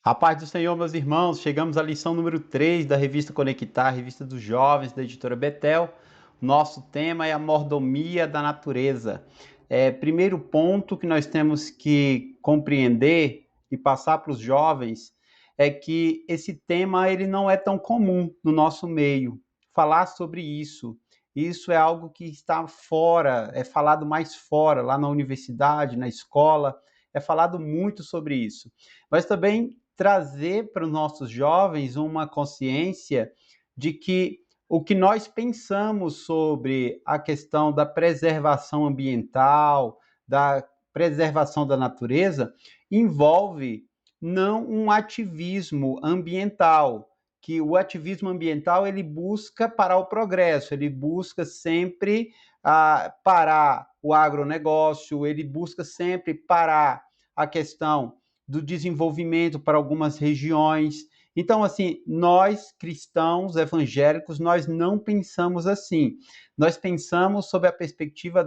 A paz do Senhor, meus irmãos, chegamos à lição número 3 da revista Conectar, revista dos jovens da editora Betel. Nosso tema é a mordomia da natureza. Primeiro ponto que nós temos que compreender e passar para os jovens é que esse tema ele não é tão comum no nosso meio. Falar sobre isso é algo que está fora, é falado mais fora, lá na universidade, na escola, é falado muito sobre isso. Mas também trazer para os nossos jovens uma consciência de que o que nós pensamos sobre a questão da preservação ambiental, da preservação da natureza, envolve não um ativismo ambiental, que o ativismo ambiental ele busca parar o progresso, ele busca sempre parar o agronegócio, ele busca sempre parar a questão do desenvolvimento para algumas regiões. Então, assim, nós cristãos evangélicos, nós não pensamos assim. Nós pensamos sob a perspectiva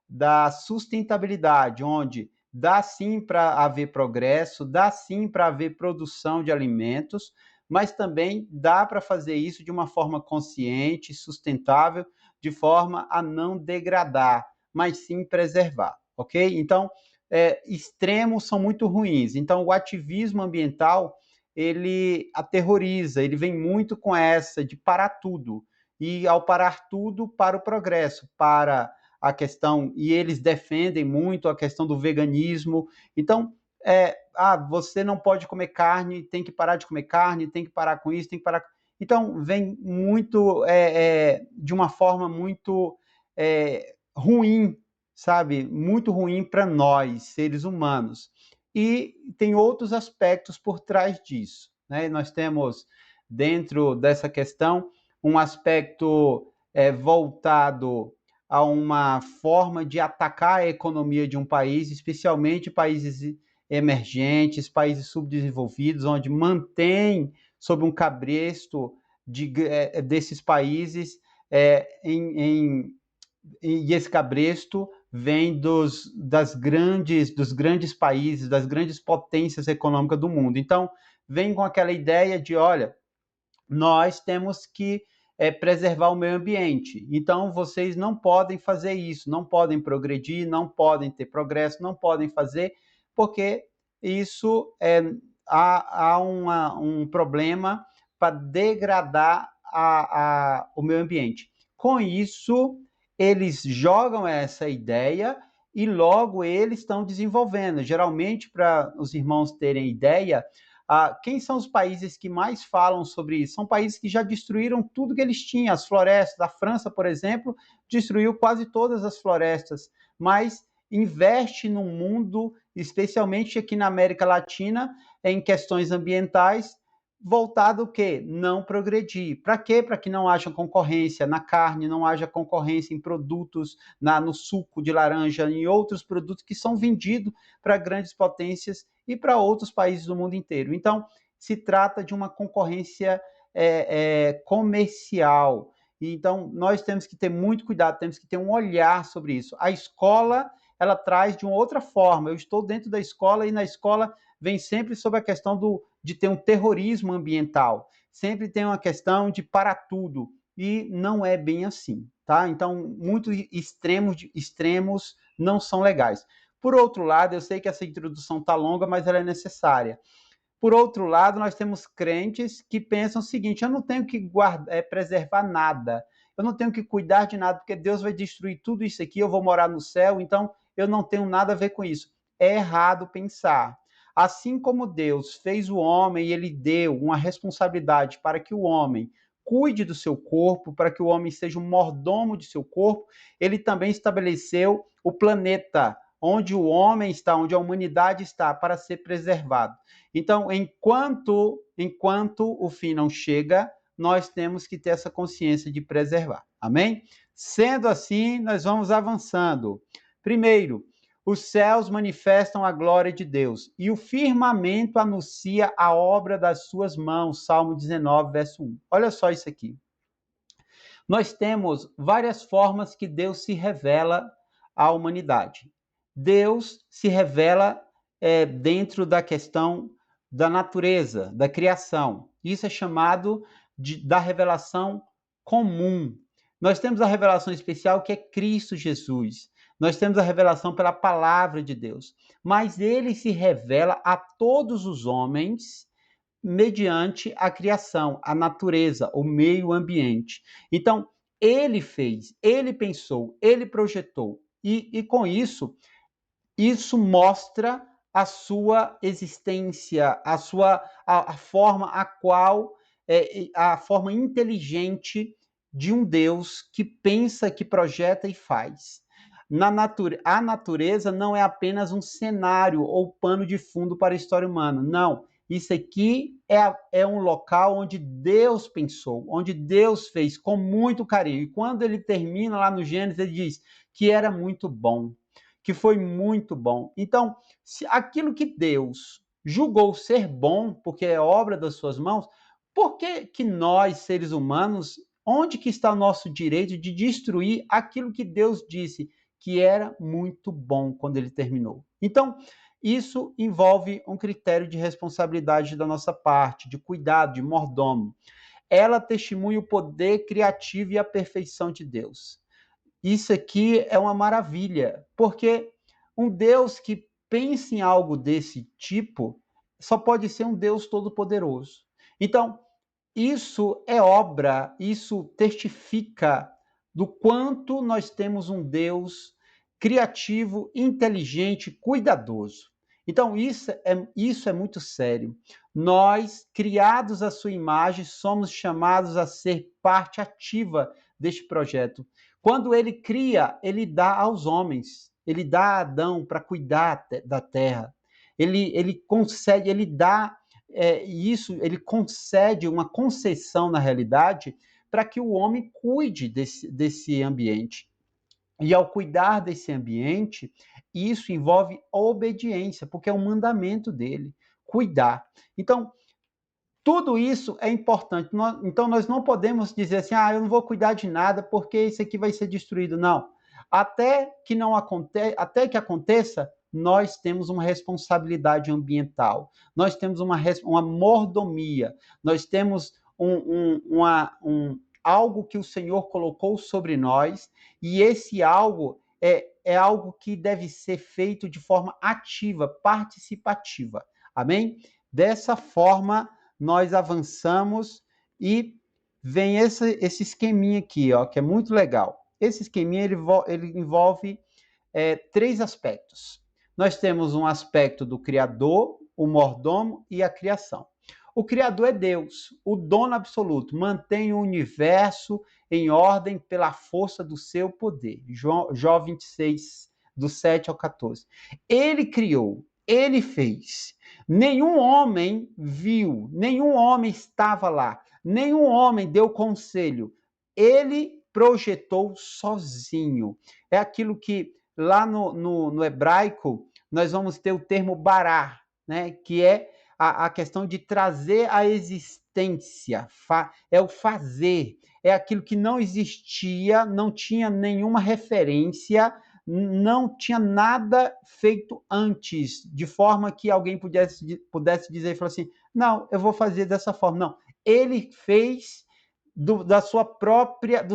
da sustentabilidade, onde dá sim para haver progresso, dá sim para haver produção de alimentos, mas também dá para fazer isso de uma forma consciente, sustentável, de forma a não degradar, mas sim preservar, ok? Então, extremos são muito ruins. Então, o ativismo ambiental, ele aterroriza, ele vem muito com essa de parar tudo. E ao parar tudo, para o progresso, para a questão, e eles defendem muito a questão do veganismo. Então, você não pode comer carne, tem que parar de comer carne, tem que parar com isso, tem que parar. Então, vem muito de uma forma muito ruim, sabe? Muito ruim para nós, seres humanos. E tem outros aspectos por trás disso, né? Nós temos, dentro dessa questão, um aspecto voltado a uma forma de atacar a economia de um país, especialmente países emergentes, países subdesenvolvidos, onde mantém sob um cabresto desses países e esse cabresto vem dos grandes países, das grandes potências econômicas do mundo. Então, vem com aquela ideia de, olha, nós temos que preservar o meio ambiente. Então, vocês não podem fazer isso, não podem progredir, não podem ter progresso, não podem fazer, porque isso há um problema para degradar o meio ambiente. Com isso, eles jogam essa ideia e logo eles estão desenvolvendo. Geralmente, para os irmãos terem ideia, quem são os países que mais falam sobre isso? São países que já destruíram tudo que eles tinham, as florestas. A França, por exemplo, destruiu quase todas as florestas, mas investe no mundo, especialmente aqui na América Latina, em questões ambientais, voltado o quê? Não progredir. Para quê? Para que não haja concorrência na carne, não haja concorrência em produtos, no suco de laranja, em outros produtos que são vendidos para grandes potências e para outros países do mundo inteiro. Então, se trata de uma concorrência comercial. Então, nós temos que ter muito cuidado, temos que ter um olhar sobre isso. A escola, ela traz de uma outra forma. Eu estou dentro da escola e na escola vem sempre sobre a questão de ter um terrorismo ambiental. Sempre tem uma questão de parar tudo. E não é bem assim, tá? Então, muitos extremos não são legais. Por outro lado, eu sei que essa introdução está longa, mas ela é necessária. Por outro lado, nós temos crentes que pensam o seguinte: eu não tenho que preservar nada, eu não tenho que cuidar de nada, porque Deus vai destruir tudo isso aqui, eu vou morar no céu, então eu não tenho nada a ver com isso. É errado pensar. Assim como Deus fez o homem e ele deu uma responsabilidade para que o homem cuide do seu corpo, para que o homem seja um mordomo de seu corpo, ele também estabeleceu o planeta, onde o homem está, onde a humanidade está, para ser preservado. Então, enquanto o fim não chega, nós temos que ter essa consciência de preservar. Amém? Sendo assim, nós vamos avançando. Primeiro, os céus manifestam a glória de Deus e o firmamento anuncia a obra das suas mãos. Salmo 19, verso 1. Olha só isso aqui. Nós temos várias formas que Deus se revela à humanidade. Deus se revela dentro da questão da natureza, da criação. Isso é chamado da revelação comum. Nós temos a revelação especial, que é Cristo Jesus. Nós temos a revelação pela palavra de Deus. Mas ele se revela a todos os homens mediante a criação, a natureza, o meio ambiente. Então, ele fez, ele pensou, ele projetou. E com isso, isso mostra a sua existência, a forma a qual a forma inteligente de um Deus que pensa, que projeta e faz. A natureza não é apenas um cenário ou pano de fundo para a história humana. Não. Isso aqui é um local onde Deus pensou, onde Deus fez com muito carinho. E quando ele termina lá no Gênesis, ele diz que era muito bom, que foi muito bom. Então, se aquilo que Deus julgou ser bom, porque é obra das suas mãos, por que nós, seres humanos, onde que está o nosso direito de destruir aquilo que Deus disse que era muito bom quando ele terminou? Então, isso envolve um critério de responsabilidade da nossa parte, de cuidado, de mordomo. Ela testemunha o poder criativo e a perfeição de Deus. Isso aqui é uma maravilha, porque um Deus que pensa em algo desse tipo só pode ser um Deus todo-poderoso. Então, isso é obra, isso testifica do quanto nós temos um Deus criativo, inteligente, cuidadoso. Então, isso é muito sério. Nós, criados à sua imagem, somos chamados a ser parte ativa deste projeto. Quando ele cria, ele dá aos homens, ele dá a Adão para cuidar da terra. Ele concede, ele dá isso, ele concede uma concessão na realidade para que o homem cuide desse ambiente. E ao cuidar desse ambiente, isso envolve obediência, porque é um mandamento dele, cuidar. Então, tudo isso é importante. Então, nós não podemos dizer assim, eu não vou cuidar de nada porque isso aqui vai ser destruído. Não. Até que aconteça, nós temos uma responsabilidade ambiental. Nós temos uma mordomia. Nós temos algo que o Senhor colocou sobre nós, e esse algo é algo que deve ser feito de forma ativa, participativa. Amém? Dessa forma, nós avançamos e vem esse esqueminha aqui, ó, que é muito legal. Esse esqueminha ele envolve 3 aspectos. Nós temos um aspecto do Criador, o mordomo e a criação. O Criador é Deus, o dono absoluto, mantém o universo em ordem pela força do seu poder. Jó 26, do 7 ao 14. Ele criou, ele fez. Nenhum homem viu, nenhum homem estava lá, nenhum homem deu conselho. Ele projetou sozinho. É aquilo que lá no hebraico nós vamos ter o termo bará, né? Que é a questão de trazer a existência, é o fazer, é aquilo que não existia, não tinha nenhuma referência, não tinha nada feito antes, de forma que alguém pudesse dizer e falar assim, não, eu vou fazer dessa forma. Não, ele fez do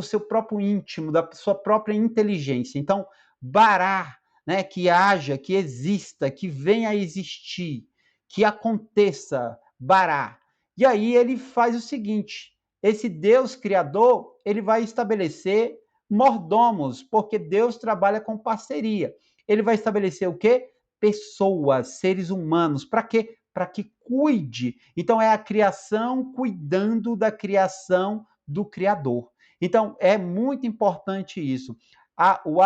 seu próprio íntimo, da sua própria inteligência. Então, bará, né, que haja, que exista, que venha a existir, que aconteça, bará. E aí ele faz o seguinte, esse Deus criador, ele vai estabelecer mordomos, porque Deus trabalha com parceria. Ele vai estabelecer o quê? Pessoas, seres humanos. Para quê? Para que cuide. Então, é a criação cuidando da criação do Criador. Então, é muito importante isso. O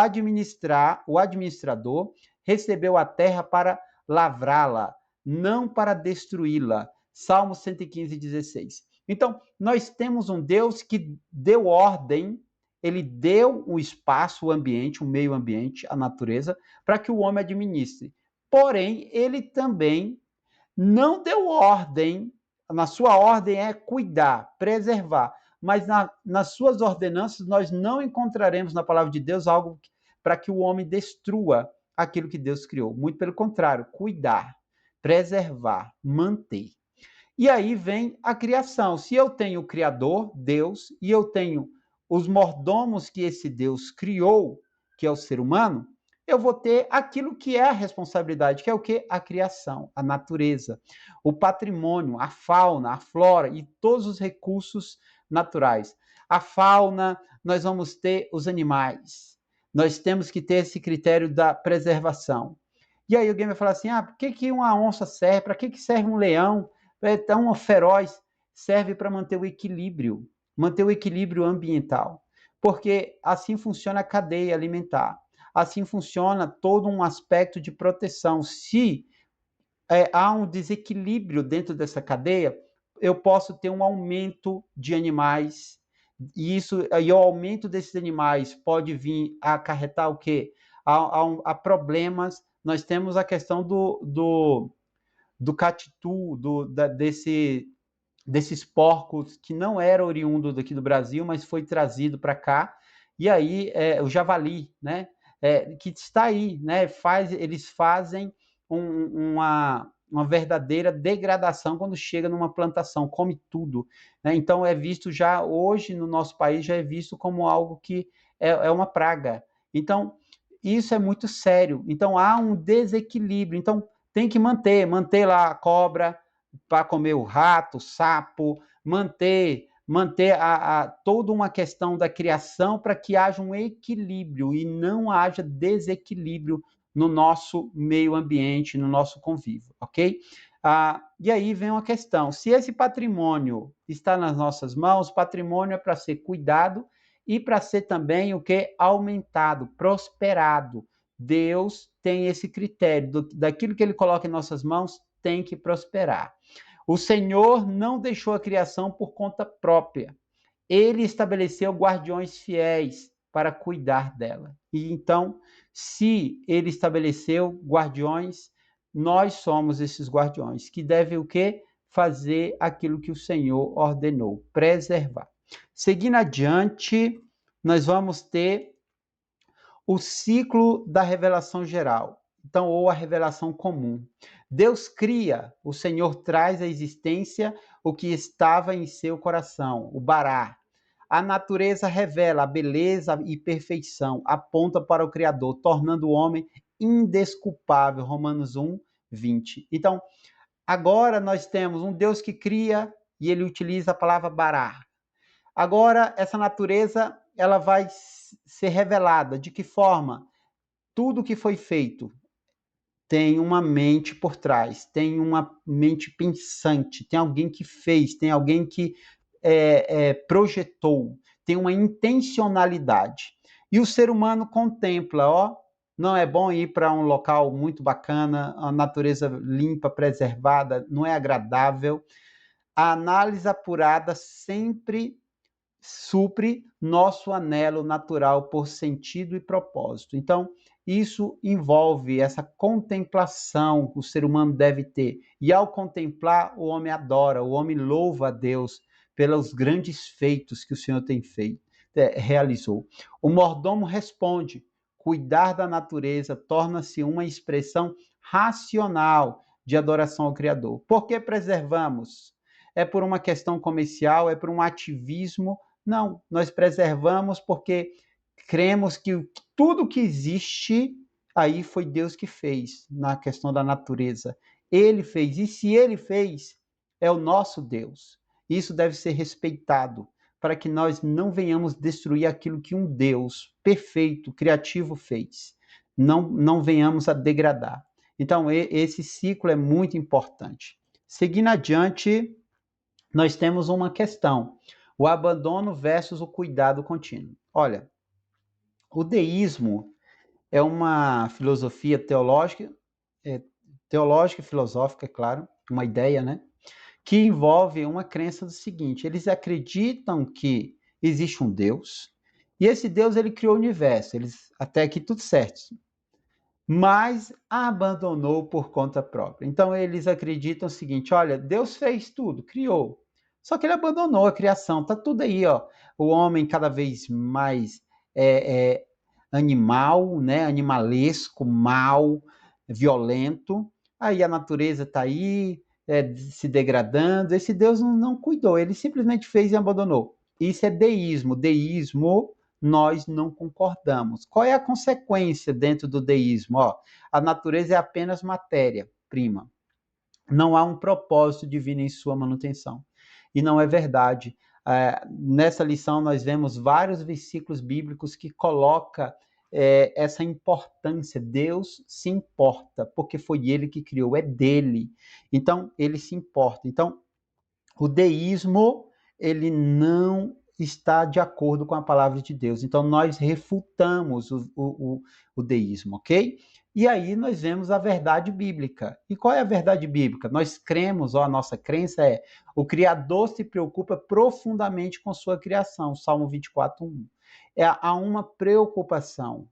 administrador recebeu a terra para lavrá-la, não para destruí-la. Salmo 115, 16. Então, nós temos um Deus que deu ordem, ele deu o espaço, o ambiente, o meio ambiente, a natureza, para que o homem administre. Porém, ele também não deu ordem, na sua ordem é cuidar, preservar, mas nas suas ordenanças nós não encontraremos na palavra de Deus algo para que o homem destrua aquilo que Deus criou. Muito pelo contrário, cuidar. preservar, manter. E aí vem a criação. Se eu tenho o Criador, Deus, e eu tenho os mordomos que esse Deus criou, que é o ser humano, eu vou ter aquilo que é a responsabilidade, que é o quê? A criação, a natureza, o patrimônio, a fauna, a flora e todos os recursos naturais. A fauna, nós vamos ter os animais. Nós temos que ter esse critério da preservação. E aí alguém vai falar assim, por que uma onça serve? Para que serve um leão? É tão feroz? Serve para manter o equilíbrio ambiental. Porque assim funciona a cadeia alimentar. Assim funciona todo um aspecto de proteção. Se há um desequilíbrio dentro dessa cadeia, eu posso ter um aumento de animais, e o aumento desses animais pode vir a acarretar o quê? A problemas. Nós temos a questão do catitu, desses porcos que não era oriundo daqui do Brasil, mas foi trazido para cá. E aí o javali, né? Que está aí, né? Eles fazem uma verdadeira degradação quando chega numa plantação, come tudo, né? Então é visto já hoje no nosso país, já é visto como algo que é uma praga. Então isso é muito sério. Então há um desequilíbrio. Então tem que manter lá a cobra para comer o rato, o sapo, manter toda uma questão da criação para que haja um equilíbrio e não haja desequilíbrio no nosso meio ambiente, no nosso convívio, ok? E aí vem uma questão, se esse patrimônio está nas nossas mãos, patrimônio é para ser cuidado e para ser também o que? Aumentado, prosperado. Deus tem esse critério, daquilo que ele coloca em nossas mãos, tem que prosperar. O Senhor não deixou a criação por conta própria. Ele estabeleceu guardiões fiéis para cuidar dela. E então, se ele estabeleceu guardiões, nós somos esses guardiões, que devem o quê? Fazer aquilo que o Senhor ordenou, preservar. Seguindo adiante, nós vamos ter o ciclo da revelação geral, então, ou a revelação comum. Deus cria, o Senhor traz à existência o que estava em seu coração, o Bará. A natureza revela a beleza e perfeição, aponta para o Criador, tornando o homem indesculpável. Romanos 1, 20. Então, agora nós temos um Deus que cria e ele utiliza a palavra Bará. Agora, essa natureza, ela vai ser revelada. De que forma? Tudo que foi feito tem uma mente por trás, tem uma mente pensante, tem alguém que fez, tem alguém que projetou, tem uma intencionalidade. E o ser humano contempla, não é bom ir para um local muito bacana, a natureza limpa, preservada, não é agradável. A análise apurada sempre supre nosso anelo natural por sentido e propósito. Então, isso envolve essa contemplação que o ser humano deve ter. E ao contemplar, o homem adora, o homem louva a Deus pelos grandes feitos que o Senhor tem realizou. O mordomo responde: cuidar da natureza torna-se uma expressão racional de adoração ao Criador. Por que preservamos? É por uma questão comercial? É por um ativismo? Não, nós preservamos porque cremos que tudo que existe aí foi Deus que fez, na questão da natureza. Ele fez, e se ele fez, é o nosso Deus. Isso deve ser respeitado, para que nós não venhamos destruir aquilo que um Deus perfeito, criativo fez. Não venhamos a degradar. Então, esse ciclo é muito importante. Seguindo adiante, nós temos uma questão: o abandono versus o cuidado contínuo. Olha, o deísmo é uma filosofia teológica e filosófica, é claro, uma ideia, né? Que envolve uma crença do seguinte: eles acreditam que existe um Deus, e esse Deus ele criou o universo, até aqui tudo certo, mas abandonou por conta própria. Então eles acreditam o seguinte: olha, Deus fez tudo, criou, só que ele abandonou a criação. Tá tudo aí, ó. O homem cada vez mais animal, né? Animalesco, mal, violento. aí a natureza está aí, se degradando. Esse Deus não cuidou, ele simplesmente fez e abandonou. Isso é deísmo. Deísmo, nós não concordamos. Qual é a consequência dentro do deísmo? Ó, a natureza é apenas matéria-prima. Não há um propósito divino em sua manutenção. E não é verdade. Nessa lição, nós vemos vários versículos bíblicos que colocam essa importância. Deus se importa, porque foi ele que criou, é dele. Então, ele se importa. Então, o deísmo, ele não está de acordo com a palavra de Deus. Então, nós refutamos o deísmo, ok? E aí nós vemos a verdade bíblica. E qual é a verdade bíblica? Nós cremos, a nossa crença é, o Criador se preocupa profundamente com sua criação, Salmo 24:1. Há uma preocupação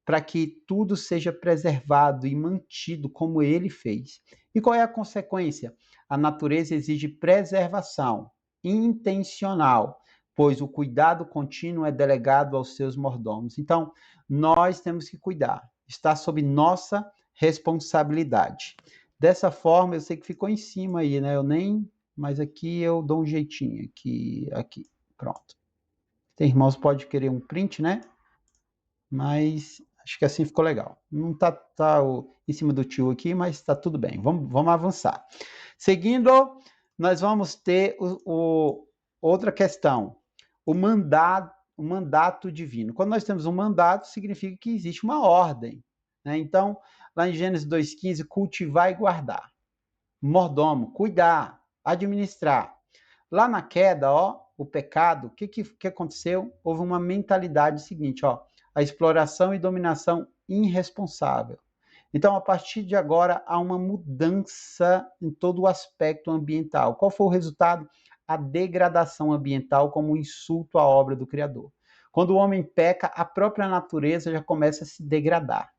para que tudo seja preservado e mantido como ele fez. E qual é a consequência? A natureza exige preservação intencional, pois o cuidado contínuo é delegado aos seus mordomos. Então, nós temos que cuidar, está sob nossa responsabilidade. Dessa forma, eu sei que ficou em cima aí, né? Mas aqui eu dou um jeitinho, aqui, pronto. Tem irmãos que pode querer um print, né? Mas acho que assim ficou legal. Não tá em cima do tio aqui, mas está tudo bem. Vamos avançar. Seguindo, nós vamos ter outra questão, o mandato divino. Quando nós temos um mandato, significa que existe uma ordem, né? Então, lá em Gênesis 2:15, cultivar e guardar. Mordomo, cuidar, administrar. Lá na queda, o pecado, o que aconteceu? Houve uma mentalidade seguinte, a exploração e dominação irresponsável. Então, a partir de agora, há uma mudança em todo o aspecto ambiental. Qual foi o resultado? A degradação ambiental como um insulto à obra do Criador. Quando o homem peca, a própria natureza já começa a se degradar,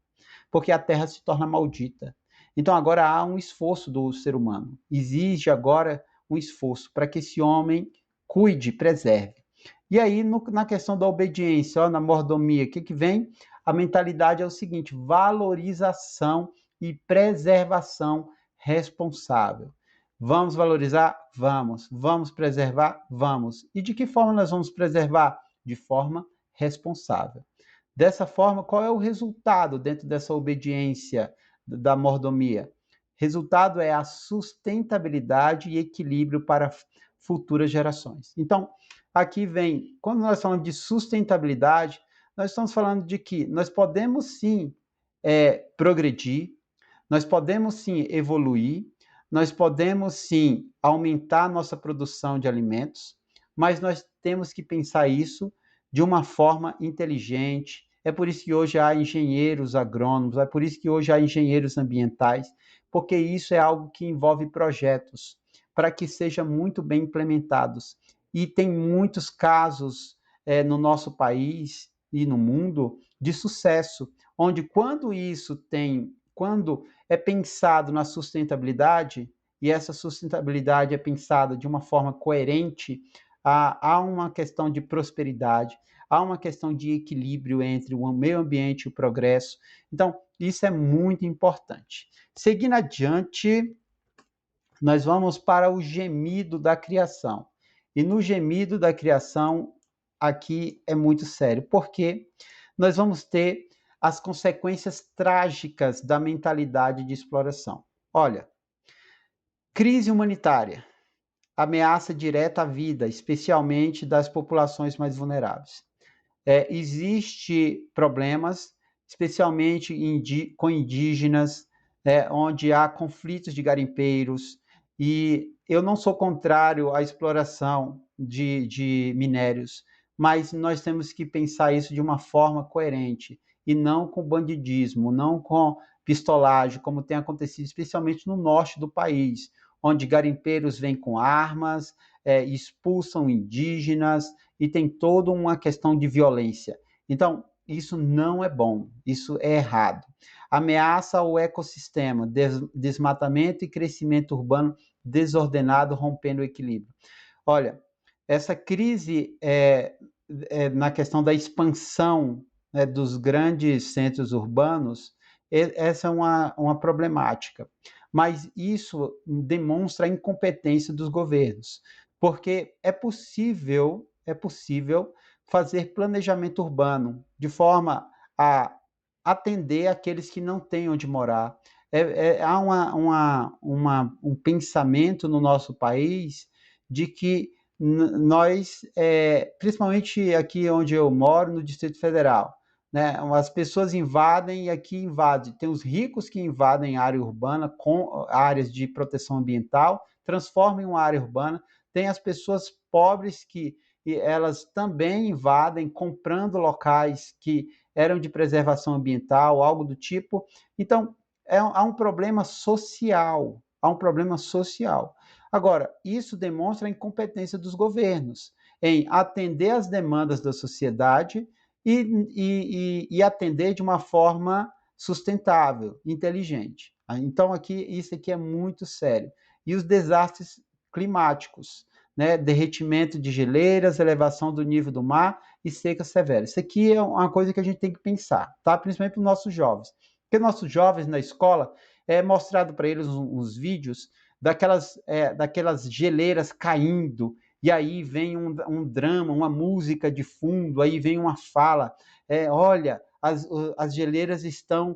porque a terra se torna maldita. Então, agora há um esforço do ser humano. Exige agora um esforço para que esse homem cuide, preserve. E aí, na questão da obediência, na mordomia, o que vem? A mentalidade é o seguinte: valorização e preservação responsável. Vamos valorizar? Vamos. Vamos preservar? Vamos. E de que forma nós vamos preservar? De forma responsável. Dessa forma, qual é o resultado dentro dessa obediência da mordomia? Resultado é a sustentabilidade e equilíbrio para futuras gerações. Então, aqui vem, quando nós falamos de sustentabilidade, nós estamos falando de que nós podemos sim progredir, nós podemos sim evoluir, nós podemos sim aumentar nossa produção de alimentos, mas nós temos que pensar isso de uma forma inteligente. É por isso que hoje há engenheiros agrônomos, é por isso que hoje há engenheiros ambientais, porque isso é algo que envolve projetos para que sejam muito bem implementados. E tem muitos casos no nosso país e no mundo de sucesso, onde quando é pensado na sustentabilidade, e essa sustentabilidade é pensada de uma forma coerente, há uma questão de prosperidade, há uma questão de equilíbrio entre o meio ambiente e o progresso. Então, isso é muito importante. Seguindo adiante, nós vamos para o gemido da criação. E no gemido da criação, aqui é muito sério, porque nós vamos ter as consequências trágicas da mentalidade de exploração. Olha, crise humanitária, ameaça direta à vida, especialmente das populações mais vulneráveis. Existe problemas, especialmente com indígenas, onde há conflitos de garimpeiros, e eu não sou contrário à exploração de minérios, mas nós temos que pensar isso de uma forma coerente, e não com bandidismo, não com pistolagem, como tem acontecido especialmente no norte do país, onde garimpeiros vêm com armas, expulsam indígenas, e tem toda uma questão de violência. Então, isso não é bom, isso é errado. Ameaça ao ecossistema, desmatamento e crescimento urbano desordenado, rompendo o equilíbrio. Olha, essa crise na questão da expansão dos grandes centros urbanos, essa é uma problemática. mas isso demonstra a incompetência dos governos, porque é possível fazer planejamento urbano de forma a atender aqueles que não têm onde morar. Há um pensamento no nosso país de que nós, principalmente aqui onde eu moro, no Distrito Federal, né, as pessoas invadem e aqui invadem. Tem os ricos que invadem a área urbana com áreas de proteção ambiental, transformam em uma área urbana. Tem as pessoas pobres que elas também invadem, comprando locais que eram de preservação ambiental, algo do tipo. Então, há um problema social, há um problema social. Agora, isso demonstra a incompetência dos governos em atender às demandas da sociedade e atender de uma forma sustentável, inteligente. Então, isso aqui é muito sério. E os desastres climáticos, né? Derretimento de geleiras, elevação do nível do mar e seca severa. Isso aqui é uma coisa que a gente tem que pensar, tá? Principalmente para os nossos jovens. Porque nossos jovens na escola é mostrado para eles uns vídeos daquelas geleiras caindo, e aí vem um drama, uma música de fundo, aí vem uma fala, olha, as geleiras estão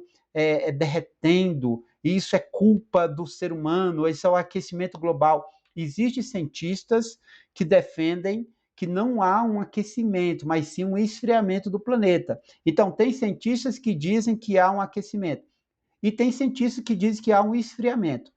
derretendo, e isso é culpa do ser humano, isso é o aquecimento global. Existem cientistas que defendem que não há um aquecimento, mas sim um esfriamento do planeta. Então, tem cientistas que dizem que há um aquecimento, e tem cientistas que dizem que há um esfriamento.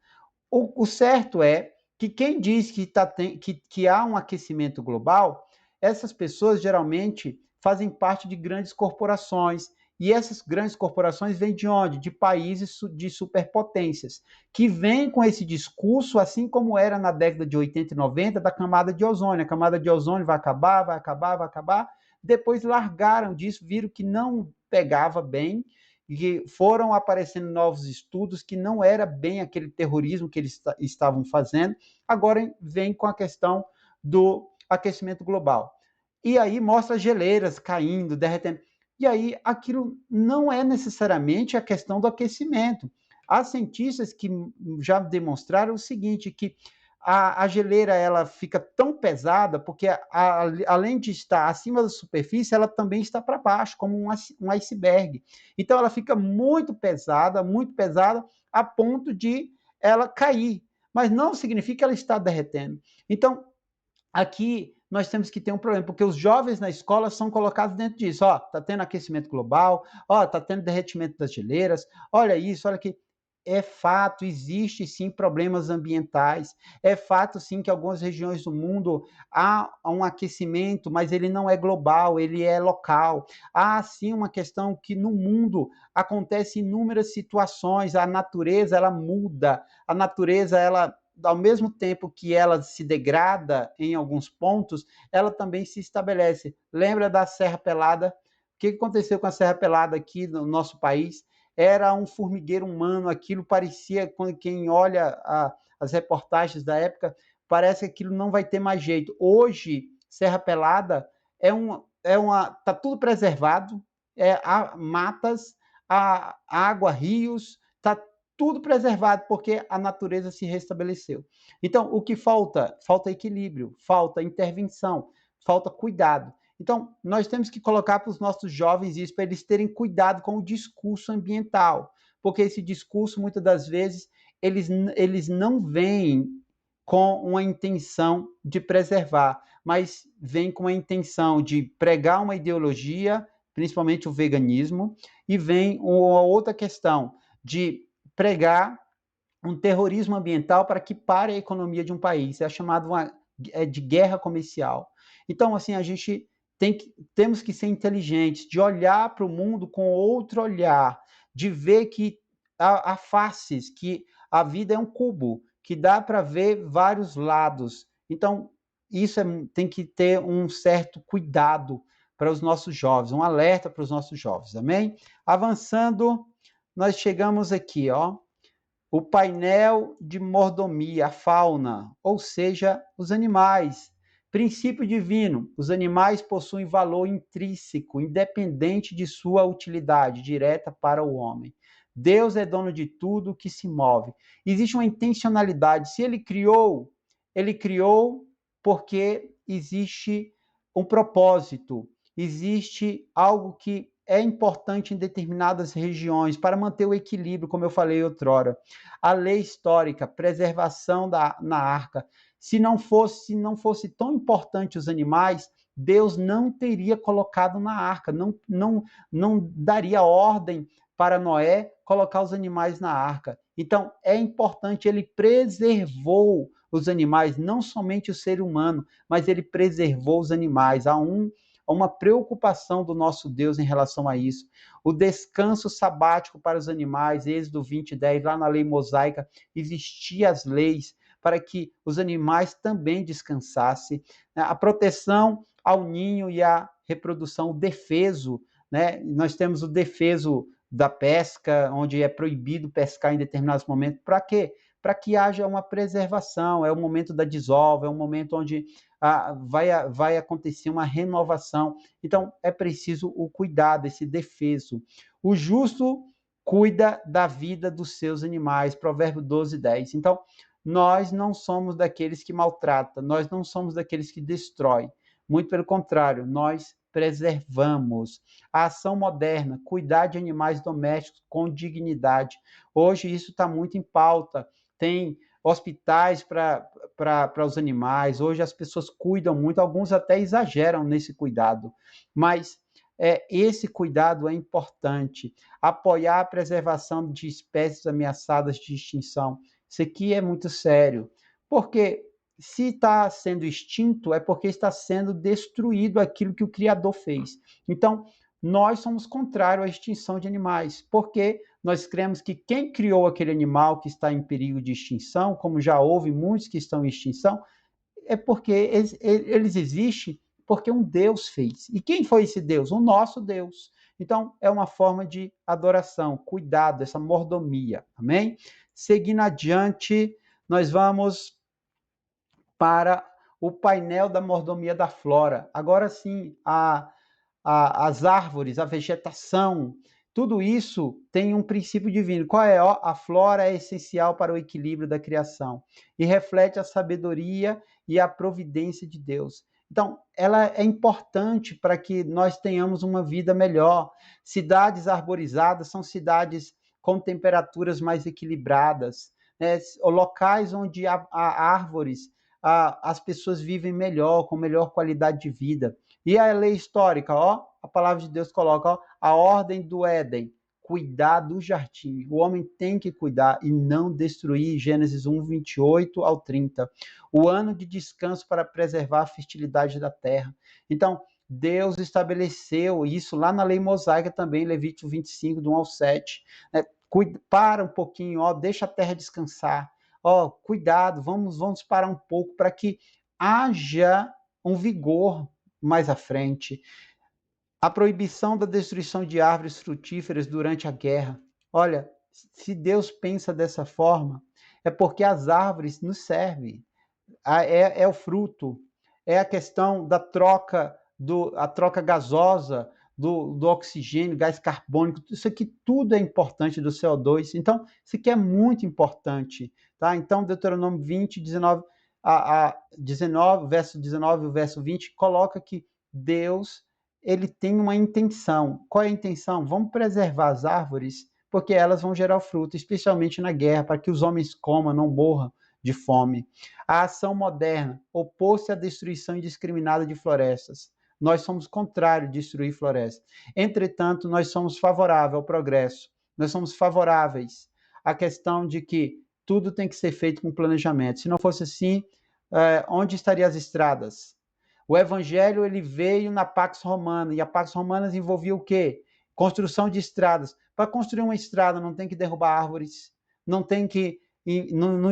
O certo é que quem diz que há um aquecimento global, essas pessoas geralmente fazem parte de grandes corporações. E essas grandes corporações vêm de onde? De países de superpotências, que vêm com esse discurso, assim como era na década de 80 e 90, da camada de ozônio. A camada de ozônio vai acabar, vai acabar, vai acabar. Depois largaram disso, viram que não pegava bem, e foram aparecendo novos estudos que não era bem aquele terrorismo que eles estavam fazendo, agora vem com a questão do aquecimento global. E aí mostra geleiras caindo, derretendo. E aí aquilo não é necessariamente a questão do aquecimento. Há cientistas que já demonstraram o seguinte, que a geleira ela fica tão pesada porque além de estar acima da superfície, ela também está para baixo, como um iceberg. Então ela fica muito pesada a ponto de ela cair, mas não significa que ela está derretendo. Então, aqui nós temos que ter um problema, porque os jovens na escola são colocados dentro disso. Ó, tá tendo aquecimento global, ó, tá tendo derretimento das geleiras, olha isso, olha aqui. É fato, existe sim problemas ambientais. É fato sim que em algumas regiões do mundo há um aquecimento, mas ele não é global, ele é local. Há sim uma questão que no mundo acontece inúmeras situações, a natureza ela muda, a natureza ela ao mesmo tempo que ela se degrada em alguns pontos, ela também se estabelece. Lembra da Serra Pelada? O que aconteceu com a Serra Pelada aqui no nosso país? Era um formigueiro humano, aquilo parecia, quando quem olha as reportagens da época, parece que aquilo não vai ter mais jeito. Hoje, Serra Pelada tá tudo preservado, há matas, há água, rios, tá tudo preservado porque a natureza se restabeleceu. Então, o que falta? Falta equilíbrio, falta intervenção, falta cuidado. Então, nós temos que colocar para os nossos jovens isso, para eles terem cuidado com o discurso ambiental, porque esse discurso, muitas das vezes, eles não vêm com uma intenção de preservar, mas vêm com a intenção de pregar uma ideologia, principalmente o veganismo, e vem uma outra questão de pregar um terrorismo ambiental para que pare a economia de um país. É chamado de guerra comercial. Então, assim, a gente temos que ser inteligentes, de olhar para o mundo com outro olhar, de ver que há faces, que a vida é um cubo, que dá para ver vários lados. Então, isso tem que ter um certo cuidado para os nossos jovens, um alerta para os nossos jovens, amém? Avançando, nós chegamos aqui, ó, o painel de mordomia, a fauna, ou seja, os animais. Princípio divino: os animais possuem valor intrínseco, independente de sua utilidade direta para o homem. Deus é dono de tudo que se move. Existe uma intencionalidade. Se ele criou porque existe um propósito, existe algo que é importante em determinadas regiões para manter o equilíbrio, como eu falei outrora. A lei histórica, preservação na arca. Se não fosse tão importante os animais, Deus não teria colocado na arca, não daria ordem para Noé colocar os animais na arca. Então, é importante, ele preservou os animais, não somente o ser humano, mas ele preservou os animais. Há uma preocupação do nosso Deus em relação a isso. O descanso sabático para os animais, Êxodo 20:10, lá na lei mosaica, existiam as leis para que os animais também descansassem. A proteção ao ninho e à reprodução, o defeso, né? Nós temos o defeso da pesca, onde é proibido pescar em determinados momentos. Para quê? Para que haja uma preservação, é o momento da desova, é o momento onde vai acontecer uma renovação. Então, é preciso o cuidado, esse defeso. O justo cuida da vida dos seus animais, Provérbio 12:10. Então, nós não somos daqueles que maltratam, nós não somos daqueles que destroem. Muito pelo contrário, nós preservamos. A ação moderna, cuidar de animais domésticos com dignidade. Hoje isso está muito em pauta. Tem hospitais para os animais, hoje as pessoas cuidam muito, alguns até exageram nesse cuidado, mas esse cuidado é importante. Apoiar a preservação de espécies ameaçadas de extinção. Isso aqui é muito sério, porque se está sendo extinto, é porque está sendo destruído aquilo que o Criador fez. Então, nós somos contrários à extinção de animais, porque nós cremos que quem criou aquele animal que está em perigo de extinção, como já houve muitos que estão em extinção, é porque eles existem porque um Deus fez. E quem foi esse Deus? O nosso Deus. Então, é uma forma de adoração, cuidado, essa mordomia. Amém? Seguindo adiante, nós vamos para o painel da mordomia da flora. Agora sim, as árvores, a vegetação, tudo isso tem um princípio divino. Qual é? A flora é essencial para o equilíbrio da criação e reflete a sabedoria e a providência de Deus. Então, ela é importante para que nós tenhamos uma vida melhor. Cidades arborizadas são cidades com temperaturas mais equilibradas, né? Locais onde há árvores, as pessoas vivem melhor, com melhor qualidade de vida. E a lei histórica, a palavra de Deus coloca, a ordem do Éden, cuidar do jardim. O homem tem que cuidar e não destruir, Gênesis 1:28-30. O ano de descanso para preservar a fertilidade da terra. Então, Deus estabeleceu isso lá na lei mosaica também, Levítico 25, do 1-7. Né? Para um pouquinho, deixa a terra descansar. Cuidado, vamos parar um pouco para que haja um vigor mais à frente. A proibição da destruição de árvores frutíferas durante a guerra. Olha, se Deus pensa dessa forma, é porque as árvores nos servem. É o fruto, é a questão da troca, a troca gasosa do oxigênio, gás carbônico, isso aqui tudo é importante do CO2. Então, isso aqui é muito importante. Tá? Então, Deuteronômio 20, 19, verso 19 e verso 20, coloca que Deus ele tem uma intenção. Qual é a intenção? Vamos preservar as árvores, porque elas vão gerar fruto, especialmente na guerra, para que os homens comam, não morram de fome. A ação moderna, opor-se à destruição indiscriminada de florestas. Nós somos contrários a destruir florestas. Entretanto, nós somos favoráveis ao progresso. Nós somos favoráveis à questão de que tudo tem que ser feito com planejamento. Se não fosse assim, onde estariam as estradas? O evangelho ele veio na Pax Romana, e a Pax Romana envolvia o quê? Construção de estradas. Para construir uma estrada não tem que derrubar árvores, não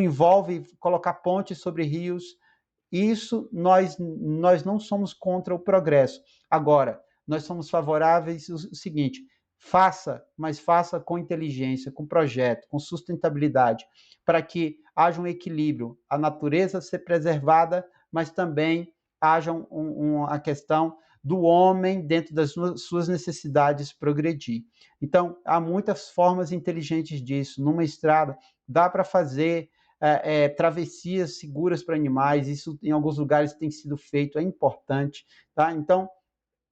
envolve colocar pontes sobre rios. Isso nós não somos contra o progresso. Agora, nós somos favoráveis ao seguinte: mas faça com inteligência, com projeto, com sustentabilidade, para que haja um equilíbrio, a natureza ser preservada, mas também haja a questão do homem, dentro das suas necessidades, progredir. Então, há muitas formas inteligentes disso. Numa estrada, dá para fazer travessias seguras para animais, isso em alguns lugares tem sido feito, é importante, tá? Então,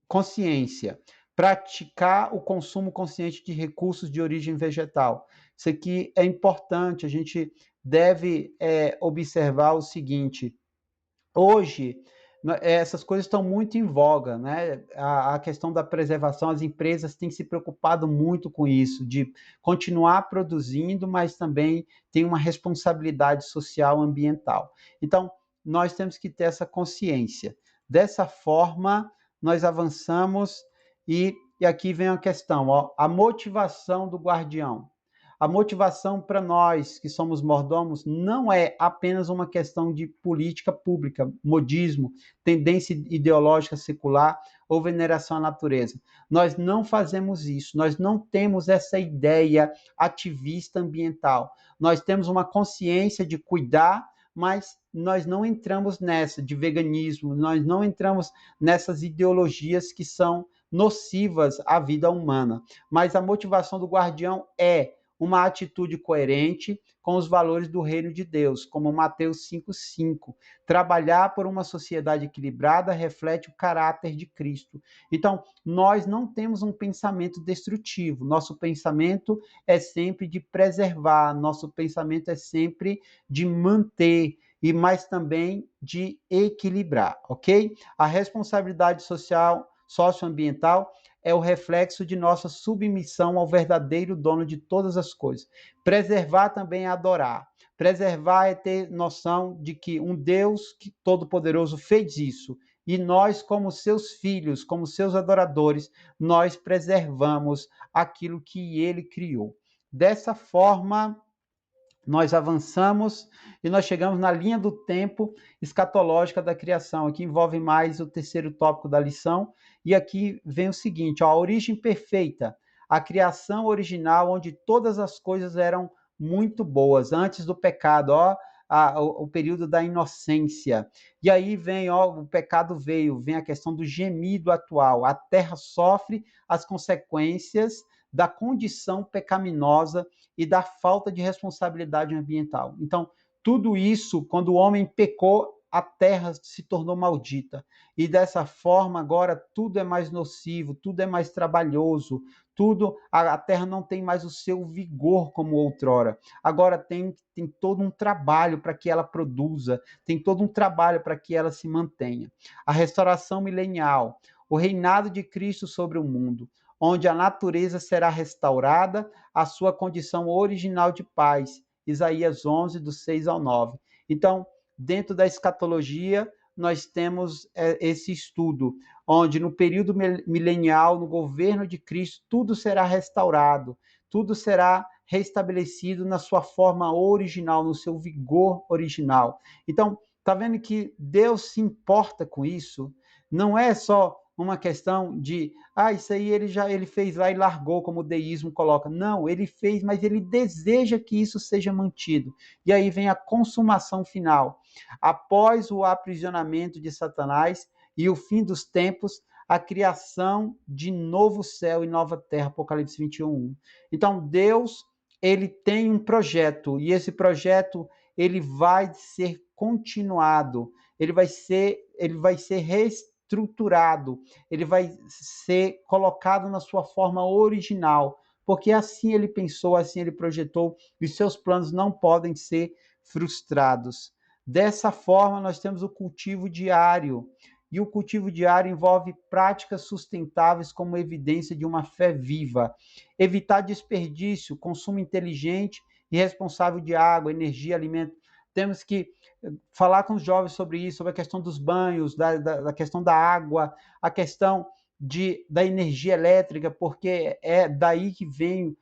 consciência, praticar o consumo consciente de recursos de origem vegetal. Isso aqui é importante, a gente deve observar o seguinte: hoje, essas coisas estão muito em voga, né? A questão da preservação, as empresas têm se preocupado muito com isso, de continuar produzindo, mas também tem uma responsabilidade social ambiental. Então, nós temos que ter essa consciência. Dessa forma, nós avançamos e aqui vem a questão, ó, a motivação do guardião. A motivação para nós que somos mordomos não é apenas uma questão de política pública, modismo, tendência ideológica secular ou veneração à natureza. Nós não fazemos isso, nós não temos essa ideia ativista ambiental. Nós temos uma consciência de cuidar, mas nós não entramos nessa de veganismo, nós não entramos nessas ideologias que são nocivas à vida humana. Mas a motivação do guardião é uma atitude coerente com os valores do reino de Deus, como Mateus 5,5. Trabalhar por uma sociedade equilibrada reflete o caráter de Cristo. Então, nós não temos um pensamento destrutivo, nosso pensamento é sempre de preservar, nosso pensamento é sempre de manter, mas também de equilibrar, ok? A responsabilidade social, socioambiental, é o reflexo de nossa submissão ao verdadeiro dono de todas as coisas. Preservar também é adorar. Preservar é ter noção de que um Deus todo-poderoso fez isso. E nós, como seus filhos, como seus adoradores, nós preservamos aquilo que ele criou. Dessa forma, nós avançamos e nós chegamos na linha do tempo escatológica da criação. Aqui envolve mais o terceiro tópico da lição. E aqui vem o seguinte, ó, a origem perfeita, a criação original, onde todas as coisas eram muito boas, antes do pecado, ó, o período da inocência. E aí vem, ó, o pecado veio, vem a questão do gemido atual. A terra sofre as consequências da condição pecaminosa e da falta de responsabilidade ambiental. Então, tudo isso, quando o homem pecou, a terra se tornou maldita. E dessa forma, agora, tudo é mais nocivo, tudo é mais trabalhoso, a terra não tem mais o seu vigor como outrora. Agora tem todo um trabalho para que ela produza, tem todo um trabalho para que ela se mantenha. A restauração milenial, o reinado de Cristo sobre o mundo, onde a natureza será restaurada à sua condição original de paz. Isaías 11, do 6 ao 9. Então, dentro da escatologia, nós temos esse estudo, onde no período milenial, no governo de Cristo, tudo será restaurado, tudo será restabelecido na sua forma original, no seu vigor original. Então, está vendo que Deus se importa com isso? Não é só uma questão de, isso aí ele fez lá e largou, como o deísmo coloca. Não, ele fez, mas ele deseja que isso seja mantido. E aí vem a consumação final. Após o aprisionamento de Satanás e o fim dos tempos, a criação de novo céu e nova terra, Apocalipse 21:1. Então, Deus, ele tem um projeto, e esse projeto, ele vai ser continuado, ele vai ser reestruturado, ele vai ser colocado na sua forma original, porque assim ele pensou, assim ele projetou, e seus planos não podem ser frustrados. Dessa forma, nós temos o cultivo diário, e o cultivo diário envolve práticas sustentáveis como evidência de uma fé viva. Evitar desperdício, consumo inteligente e responsável de água, energia, alimento. Temos que falar com os jovens sobre isso, sobre a questão dos banhos, da questão da água, a questão da energia elétrica, porque é daí que vem,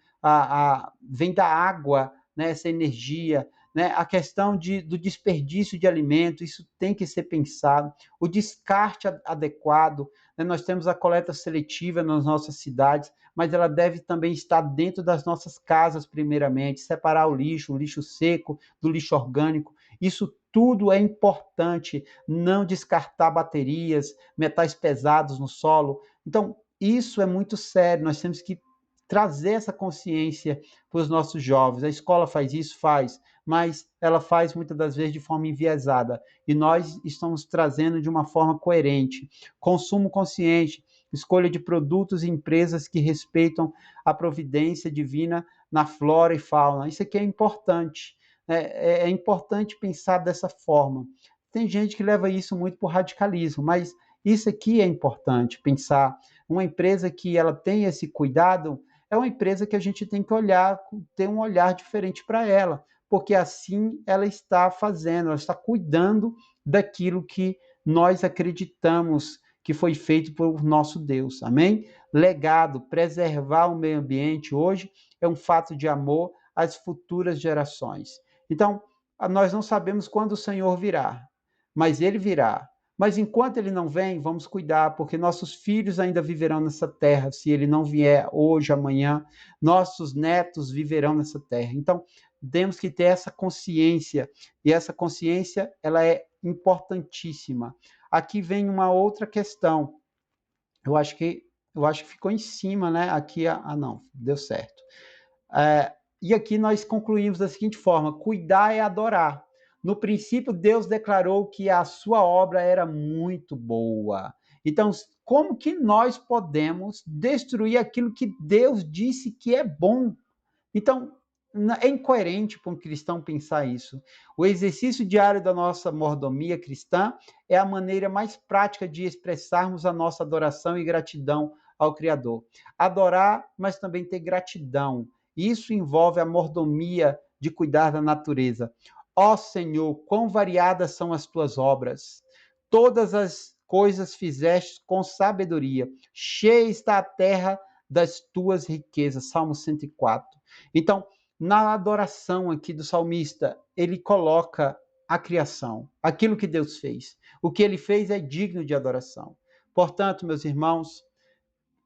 vem da água, né, essa energia, né? A questão do desperdício de alimento, isso tem que ser pensado, o descarte adequado, né? Nós temos a coleta seletiva nas nossas cidades, mas ela deve também estar dentro das nossas casas primeiramente, separar o lixo seco do lixo orgânico, isso tudo é importante, não descartar baterias, metais pesados no solo. Então, isso é muito sério, nós temos que trazer essa consciência para os nossos jovens. A escola faz isso? Faz, mas ela faz muitas das vezes de forma enviesada, e nós estamos trazendo de uma forma coerente. Consumo consciente, escolha de produtos e empresas que respeitam a providência divina na flora e fauna. Isso aqui é importante. É importante pensar dessa forma. Tem gente que leva isso muito por radicalismo, mas isso aqui é importante, pensar. Uma empresa que ela tem esse cuidado é uma empresa que a gente tem que olhar, ter um olhar diferente para ela, porque assim ela está fazendo, ela está cuidando daquilo que nós acreditamos que foi feito por nosso Deus. Amém? Legado, preservar o meio ambiente hoje é um fato de amor às futuras gerações. Então, nós não sabemos quando o Senhor virá, mas ele virá. Mas enquanto ele não vem, vamos cuidar, porque nossos filhos ainda viverão nessa terra. Se ele não vier hoje, amanhã, nossos netos viverão nessa terra. Então, temos que ter essa consciência, e essa consciência ela é importantíssima. Aqui vem uma outra questão. Eu acho que ficou em cima, né? Aqui, não, deu certo. E aqui nós concluímos da seguinte forma: cuidar é adorar. No princípio, Deus declarou que a sua obra era muito boa. Então, como que nós podemos destruir aquilo que Deus disse que é bom? Então, é incoerente para um cristão pensar isso. O exercício diário da nossa mordomia cristã é a maneira mais prática de expressarmos a nossa adoração e gratidão ao Criador. Adorar, mas também ter gratidão. Isso envolve a mordomia de cuidar da natureza. Ó Senhor, quão variadas são as tuas obras. Todas as coisas fizeste com sabedoria. Cheia está a terra das tuas riquezas. Salmo 104. Então, na adoração aqui do salmista, ele coloca a criação, aquilo que Deus fez. O que ele fez é digno de adoração. Portanto, meus irmãos,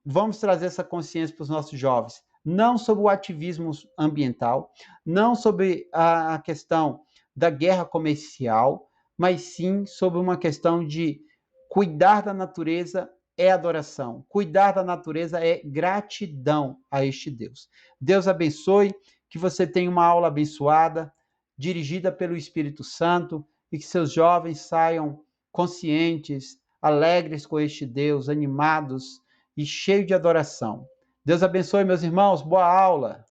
vamos trazer essa consciência para os nossos jovens, não sobre o ativismo ambiental, não sobre a questão da guerra comercial, mas sim sobre uma questão de cuidar da natureza é adoração, cuidar da natureza é gratidão a este Deus. Deus abençoe, que você tenha uma aula abençoada, dirigida pelo Espírito Santo, e que seus jovens saiam conscientes, alegres com este Deus, animados e cheios de adoração. Deus abençoe, meus irmãos. Boa aula!